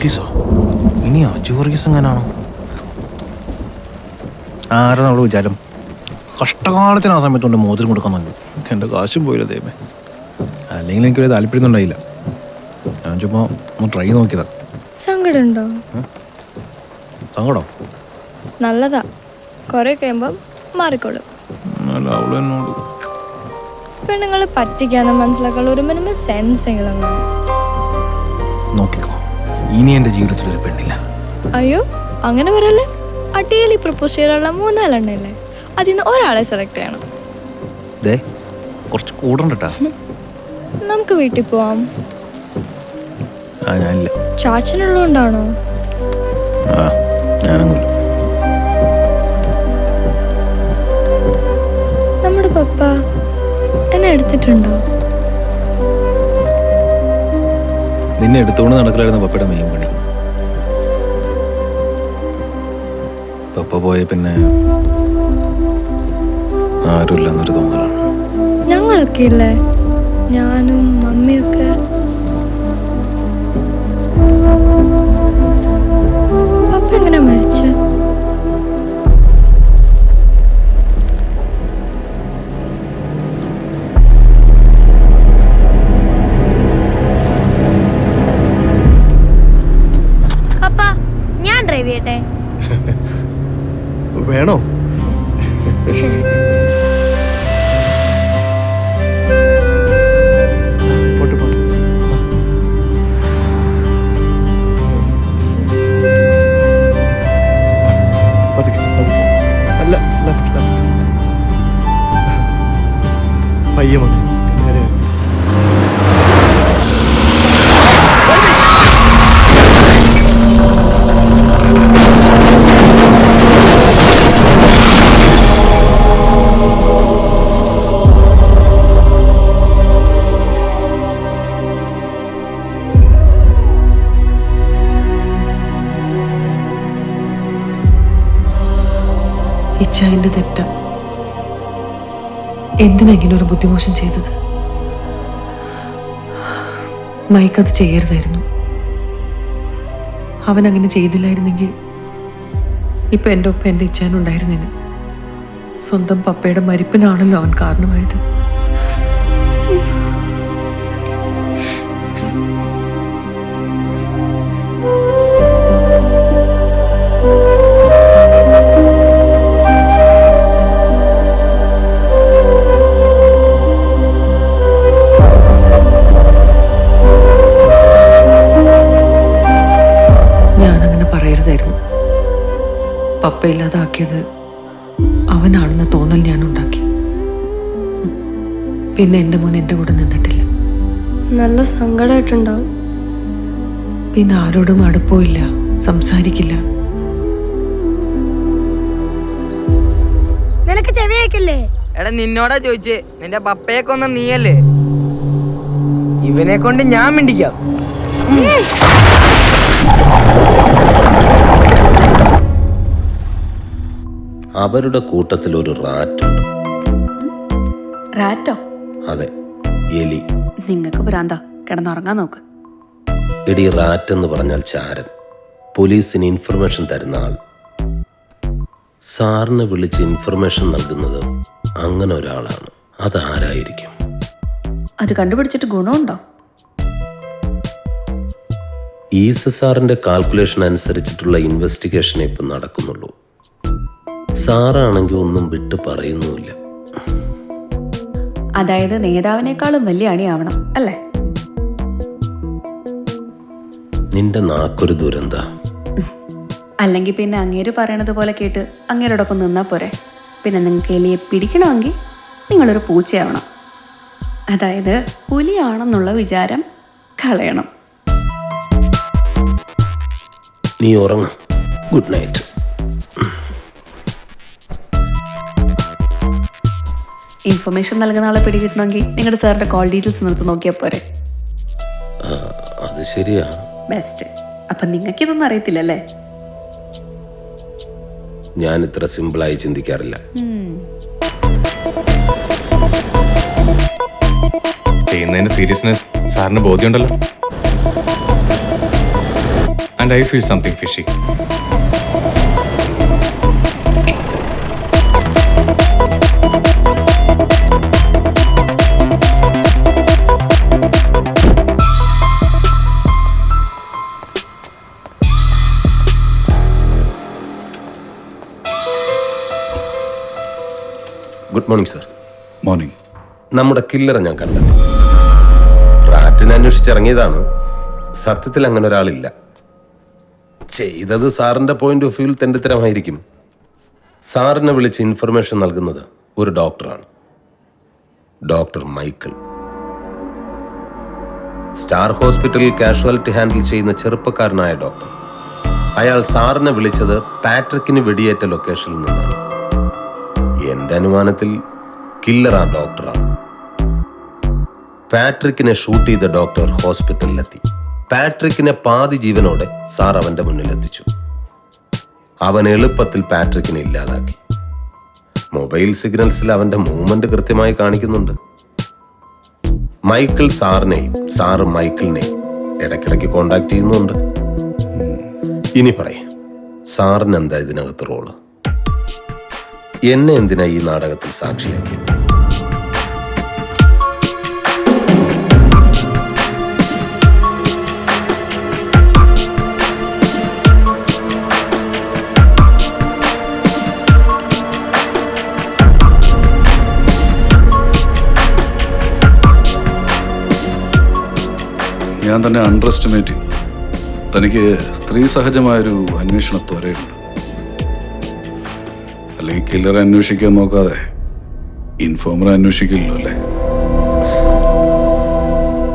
വർഗീസോ? ഇനി അജു വർഗീസ് എങ്ങനെയാണോ? ആരാ നമ്മൾ വിചാരം? കഷ്ടകാലത്തിന് ആ സമയത്തുകൊണ്ട് മോതിരം കൊടുക്കാൻ നോക്കി. എൻ്റെ കാശും പോയില്ല ദൈവമേ. അല്ലെങ്കിൽ എനിക്ക് വലിയ താല്പര്യമൊന്നും ഉണ്ടായില്ല. ഞാൻ ചുമ്മാ ഒന്ന് ട്രൈ നോക്കിയതാ. സങ്കടമുണ്ടോ? സങ്കടോ? നല്ലതാ, കുറെ കഴിയുമ്പം മാറിക്കോളും. അവളെന്നോട് പെണ്ണുങ്ങളെ പറ്റിക്കാന്ന് മനസ്സിലാക്കാനുള്ള ഒരു മിനിമം സെൻസ് എങ്കിലും വേണം. നോക്കിക്കോ, ഇനി എൻ്റെ ജീവിതത്തിലൊരു പെണ്ണില്ല. അയ്യോ അങ്ങനെ പറയല്ലേ. അടിയിൽ പ്രപ്പോസ് ചെയ്യാനുള്ള 3-4 എണ്ണയില്ലേ, അതിൽ നിന്ന് ഒരാളെ സെലക്ട് ചെയ്യണം. കുറച്ച് കൂടണ്ടട്ടാ. നമുക്ക് വീട്ടിൽ പോവാം. ഞാനില്ല. ചാച്ചനുള്ളതുകൊണ്ടാണോ? ഞാനൊന്നുമില്ല. നമ്മുടെ പപ്പ എന്നെ എടുത്തിട്ടുണ്ടോ? നിന്നെ എടുത്തുകൊണ്ട് നടക്കലായിരുന്നു പപ്പയുടെ മെയിൻ പണി. പപ്പ പോയ പിന്നെ ആരുമില്ല എന്നൊരു തോന്നലാണ്. ഞങ്ങളൊക്കെ ഇല്ലേ, ഞാനും മമ്മിയൊക്കെ. പപ്പ എങ്ങനെ മരിച്ചു? പപ്പ ഞാൻ ഡ്രൈവ് ചെയ്യട്ടെ? വേണോ? പയ്യ മതി. ഇച്ചായന്റെ തെറ്റ. എന്തിനാ ഇങ്ങനെ ഒരു ബുദ്ധിമോശം ചെയ്തത്? മൈക്കത് ചെയ്യരുതായിരുന്നു. അവൻ അങ്ങനെ ചെയ്തില്ലായിരുന്നെങ്കിൽ ഇപ്പൊ എൻ്റെ ഒപ്പം എൻ്റെ ഇച്ചാനുണ്ടായിരുന്നേന്. സ്വന്തം പപ്പയുടെ മരിപ്പിനാണല്ലോ അവൻ കാരണമായത്. പപ്പ ഇല്ലാതാക്കിയത് അവനാണെന്ന തോന്നൽ ഞാൻ ഉണ്ടാക്കി. പിന്നെ എൻ്റെ മോൻ എൻ്റെ കൂടെ നിന്നിട്ടില്ല. നല്ല സങ്കടമായിട്ടുണ്ടാവും. പിന്നെ ആരോടും അടുപ്പമില്ല, സംസാരിക്കില്ല. നിനക്ക് ചെവിയേക്കില്ലേ? എടാ നിന്നോടാ ചോദിച്ചേ, നിന്റെ പപ്പയെ കൊന്ന നീയല്ലേ? ഇവനെ കൊണ്ട് ഞാൻ മിണ്ടിക്കാം. അവരുടെ കൂട്ടത്തിൽ ഒരു റാറ്റുണ്ട്. റാറ്റോ? അതെ, എലി. നിങ്ങൾക്ക് ഭ്രാന്താ, കിടന്നുറങ്ങാൻ നോക്ക്. എടി, റാറ്റ് എന്ന് പറഞ്ഞാൽ ചാരൻ, പോലീസിന് ഇൻഫർമേഷൻ തരുന്ന ആൾ. സാറിനെ വിളിച്ച് ഇൻഫർമേഷൻ നൽകുന്നത് അങ്ങനെ ഒരാളാണ്. അതാരായിരിക്കും? അത് കണ്ടുപിടിച്ചിട്ട് ഗുണമുണ്ടോ? ഈസ സാറിന്റെ കാൽക്കുലേഷൻ അനുസരിച്ചിട്ടുള്ള ഇൻവെസ്റ്റിഗേഷനെ ഇപ്പം നടക്കുന്നുള്ളൂ. സാറാണെങ്കിൽ ഒന്നും വിട്ട് പറയുന്നുമില്ല. അതായത് നേതാവിനേക്കാളും വലിയ അണിയാവണം അല്ലേ? നിന്റെ നാക്കൊരു ദുരന്ത. അല്ലെങ്കിൽ പിന്നെ അങ്ങേര് പറയണത് പോലെ കേട്ട് അങ്ങേരോടൊപ്പം നിന്നാ പോരെ. പിന്നെ നിങ്ങൾക്ക് എലിയെ പിടിക്കണമെങ്കിൽ നിങ്ങളൊരു പൂച്ചയാവണം. അതായത് പുലിയാണെന്നുള്ള വിചാരം കളയണം. നീ ഉറങ്ങ. Good night. ഇൻഫർമേഷൻ നൽകുന്ന ആളെ പിടികിട്ടണമെങ്കിൽ നിങ്ങളുടെ സാറിന്റെ കോൾ ഡീറ്റെയിൽസ് നിർത്തി നോക്കിയാൽ പോരെ. അത് ശരിയാ. ബെസ്റ്റ്. അപ്പൊ നിങ്ങൾക്ക് ഇതൊന്നും അറിയത്തില്ലല്ലേ? ഞാൻ ഇത്ര സിമ്പിളായി ചിന്തിക്കാറില്ല. ചെയ്യുന്നതിന്റെ സീരിയസ്നെസ് സാറിന് ബോധ്യമുണ്ടല്ലോ. and I feel something fishy. Good morning sir. Morning. നമ്മുടെ കില്ലറെ ഞാൻ കണ്ടെത്തി. റാറ്റിനെ അന്വേഷിച്ചിറങ്ങിയതാണ്. സത്യത്തിൽ അങ്ങനെ ഒരാളില്ല. ചെയ്തത് സാറിൻ്റെ പോയിന്റ് ഓഫ് വ്യൂവിൽ തെണ്ടിത്തരമായിരിക്കും. സാറിനെ വിളിച്ച് ഇൻഫർമേഷൻ നൽകുന്നത് ഒരു ഡോക്ടറാണ്, ഡോക്ടർ മൈക്കിൾ. സ്റ്റാർ ഹോസ്പിറ്റലിൽ കാഷ്വാലിറ്റി ഹാൻഡിൽ ചെയ്യുന്ന ചെറുപ്പക്കാരനായ ഡോക്ടർ. അയാൾ സാറിനെ വിളിച്ചത് പാട്രിക്കിന് വെടിയേറ്റ ലൊക്കേഷനിൽ നിന്നാണ്. എൻ്റെ അനുമാനത്തിൽ കില്ലർ ആ ഡോക്ടറാണ്. പാട്രിക്കിനെ ഷൂട്ട് ചെയ്ത ഡോക്ടർ ഹോസ്പിറ്റലിലെത്തി. പാട്രിക്കിനെ പാതി ജീവനോടെ സാർ അവൻ്റെ മുന്നിലെത്തിച്ചു. അവൻ എളുപ്പത്തിൽ പാട്രിക്കിനെ ഇല്ലാതാക്കി. മൊബൈൽ സിഗ്നൽസിൽ അവൻ്റെ മൂവ്മെന്റ് കൃത്യമായി കാണിക്കുന്നുണ്ട്. മൈക്കിൾ സാറിനെയും സാറ് മൈക്കിളിനെയും ഇടയ്ക്കിടയ്ക്ക് കോണ്ടാക്ട് ചെയ്യുന്നുണ്ട്. ഇനി പറയേ, സാറിന് എന്താ ഇതിനകത്ത് റോള്? എന്നെ എന്തിനാ ഈ നാടകത്തിൽ സാക്ഷിയാക്കിയത്? ഞാൻ തന്നെ അണ്ടർ എസ്റ്റിമേറ്റ് ചെയ്തു. തനിക്ക് സ്ത്രീ സഹജമായൊരു അന്വേഷണ ത്വരയുണ്ട്. അല്ലെങ്കിൽ കില്ലറെ അന്വേഷിക്കാൻ നോക്കാതെ ഇൻഫോമറെ അന്വേഷിക്കില്ലല്ലോ അല്ലേ?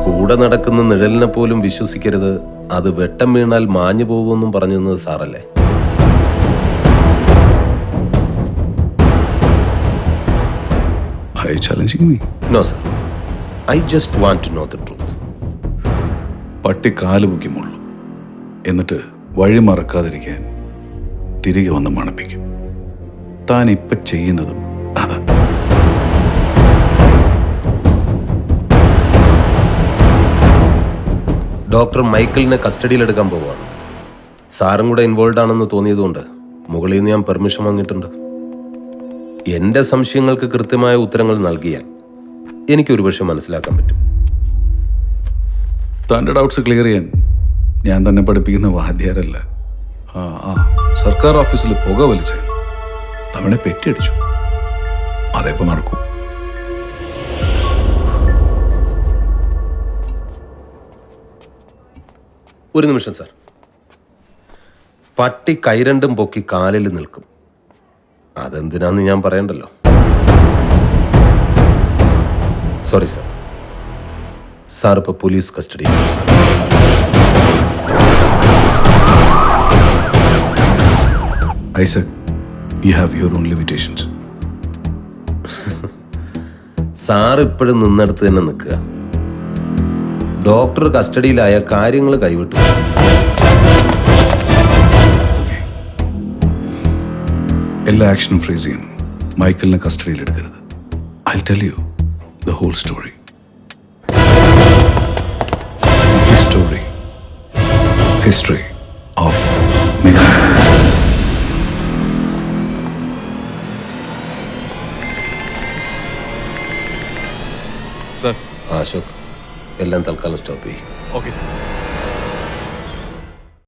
കൂടെ നടക്കുന്ന നിഴലിനെ പോലും വിശ്വസിക്കരുത്, അത് വെട്ടം വീണാൽ മാഞ്ഞു പോകുമെന്നും പറഞ്ഞു തന്നത് സാറല്ലേ? Are you challenging me? No sir, I just want to know the truth. പട്ടി കാല് പൊക്കി മുള്ളു, എന്നിട്ട് വഴി മറക്കാതിരിക്കാൻ തിരികെ വന്ന് മണപ്പിക്കും. താൻ ഇപ്പൊ ചെയ്യുന്നതും അതാ. ഡോക്ടർ മൈക്കിളിനെ കസ്റ്റഡിയിലെടുക്കാൻ പോവുകയാണ്. സാറും കൂടെ ഇൻവോൾവ് ആണെന്ന് തോന്നിയതുകൊണ്ട് മുകളിൽ നിന്ന് ഞാൻ പെർമിഷൻ വാങ്ങിയിട്ടുണ്ട്. എൻ്റെ സംശയങ്ങൾക്ക് കൃത്യമായ ഉത്തരങ്ങൾ നൽകിയാൽ എനിക്ക് ഒരുപക്ഷെ മനസ്സിലാക്കാൻ പറ്റും. തൻ്റെ ഡൗട്ട്സ് ക്ലിയർ ചെയ്യാൻ ഞാൻ തന്നെ പഠിപ്പിക്കുന്ന വാദ്യാരല്ല. സർക്കാർ ഓഫീസിൽ പുക വലിച്ച് തവണ പെറ്റിയടിച്ചു. അതേപ്പോ നടക്കൂ. ഒരു നിമിഷം സാർ. പട്ടി കൈരണ്ടും പൊക്കി കാലിൽ നിൽക്കും. അതെന്തിനാന്ന് ഞാൻ പറയണ്ടല്ലോ. Sorry sir. സാർ ഇപ്പോൾ പോലീസ് കസ്റ്റഡിയിൽ. Isaac, you have your own limitations. Sir ഇപ്പോഴും നിന്നെടുത്ത് തന്നെ നിൽക്കുക. ഡോക്ടർ കസ്റ്റഡിയിലായ കാര്യങ്ങൾ കൈവിട്ടു. Okay. എല്ലാ ആക്ഷനും ഫ്രീസ് ചെയ്യണം. മൈക്കിളിനെ കസ്റ്റഡിയിൽ എടുക്കരുത്. I'll tell you the whole story. History of Megha. Sir. Ashok, എല്ലാം തൽക്കാലം സ്റ്റോപ്പ് ചെയ്യും. Okay, sir.